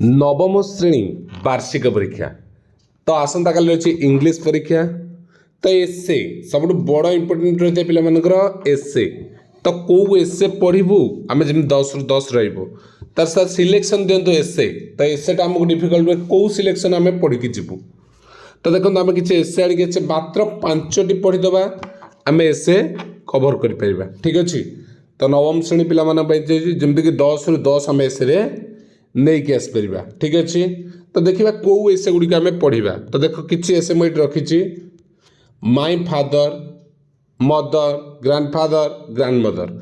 नवम श्रेणी वार्षिक परीक्षा तो आसंता काली अच्छी इंग्लिश परीक्षा तो एसे सब बड़ इम्पोर्टेंट रही है पिलाମାନଙ୍କର एसे तो कौ एसे पढ़ू आम जमी 10 ରୁ 10 रही तार सर सिलेक्शन दिंतु एसे तो एसेटा आमको डिफिकल्ट कौ सिलेक्शन आम पढ़ी जीवु तो देखो आम कि एसे आड़े मात्र 5टी पढ़ीदे आम एसे कभर कर ठीक अच्छे तो नवम श्रेणी पिलाजमीक 10 ରୁ 10 आम एसे नहीं कि आसपर ठीक अच्छे तो देखा कौ एसे गुड़िक आम पढ़ा तो देख कि एसे मुझे रखी माई फादर मदर ग्रांडफादर ग्रांडमदर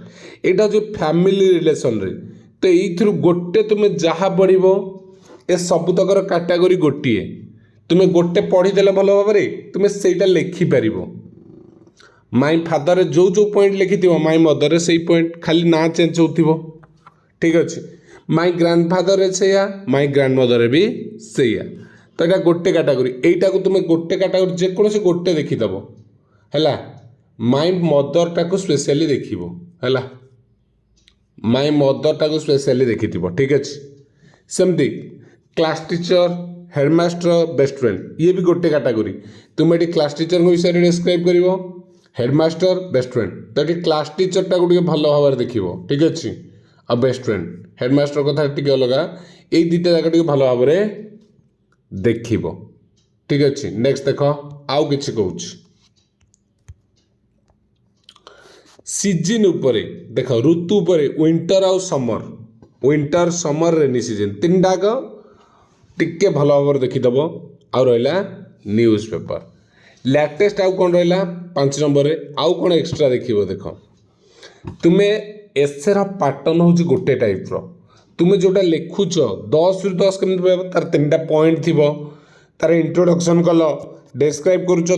यहाँ जो फैमिली रिलेशन रे तो ये गोटे तुम्हें जहाँ पढ़ ए सबुतकर कैटेगरी गोटे तुम्हें गोटे पढ़ीदे भल भाव में तुम्हें से लिखिपर माई फादर जो जो पॉइंट लिखि माई मदर से पॉइंट खाली ना चेंज हो ठीक अच्छे माई ग्रांडफादर से माई ग्रांडमदर भी से तो यहाँ गोटे कैटेगरी यहीटा को तुम्हें गोटे कैटेगरी जेकोसी गोटे देखीदेव है माई मदर टाक स्पेशली देख है माई मदर टाक स्पेशली देखी ठीक अच्छे सेमती class teacher headmaster best friend ये भी गोटे कैटेगरी तुम्हें ये क्लास टीचर विषय में डिस्क्राइब कर हेडमास्टर बेस्ट फ्रेंड तो ये क्लास टीचर टाक भल भाव देख ठीक अच्छे आ बेस्ट फ्रेंड हेडमास्टर कथा टी अलग ये दुटा जाक भल भाव में देख ठीक अच्छे नेक्स्ट देख आउ कि कौच सीजन उपरे देख ऋतु उपरे विंटर आउ summer winter summer rainy season तीन टाक टिके भल भाव देखीदेव आउ रहा न्यूज पेपर लेटेस्ट आउ कौन रहा 5 नंबर आउ कौन एक्सट्रा देख देख तुम्हें एसेर पैटर्न हूँ गोटे टाइप तुम्हें जोटा लिखुच 10 ରୁ 10 केमती तार 3टा पॉइंट थी तार इंट्रोडक्शन कल डिस्क्राइब करुच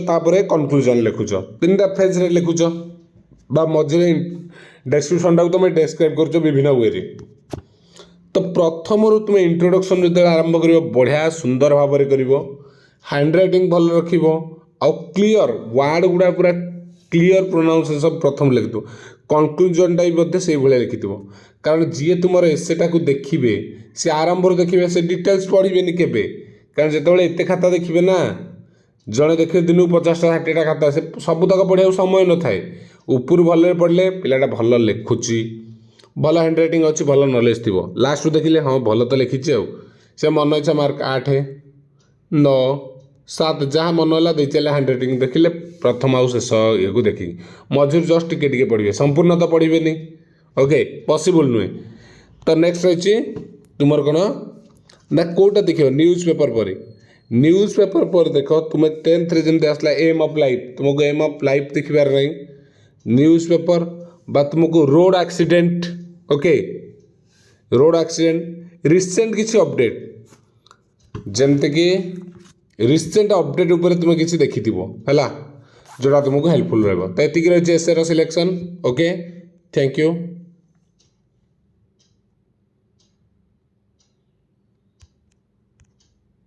कनक्लूजन लिखुच 3टा फेज रे लिखुच बा मझे डेस्क्रिप्शन टाक तुम डिस्क्राइब करुच विभिन्न वे तो प्रथम तुम्हें इंट्रोडक्शन जो आरंभ कर बढ़िया सुंदर भाव में कर हैंड रईटिंग भल रख आउ क्लीयर वार्ड गुड़ा पूरा क्लीयर प्रोनाउंसिएशन प्रथम लिखिथ कनक्लूजनटा भी से भाया लिखि कारण जी तुम एसेटा को देखिए सी आरंभ देखिए से डिटेल्स पढ़े के कारण जिते एत खाता देखिए ना जड़े देखिए दिन को 50टा 60टा खाता से सबुतक पढ़ा समय न थाए ऊपर भल पढ़ले पिलाटा भल लिखुची भल हैंड रईटिंग अच्छी भल नॉलेज थी लास्ट देखिले हाँ भल तो लिखी से मन इच्छा मार्क 8 9 7 जहाँ मन है दे चले हैंड रईटिंग देखिले प्रथम आउ शेष ये को देखिए मझुर जस्ट टिके पढ़े संपूर्ण तो पढ़े ओके पॉसिबल नुहे तो नेक्स्ट रही तुम कौन ना कौटा देख न्यूज पेपर पर देख तुम्हें 10th रे जमी आसला एम ऑफ लाइफ तुमको एम ऑफ लाइफ देखिबार नहीं न्यूज पेपर बा तुमको road accident okay road accident recent किसी अपडेट जमते कि रिसेंट अपडेट उपर तुम किसी देखी है जोड़ा तुमको हेल्पफुल रही तो ये रही एसेर सिलेक्शन ओके थैंक यू।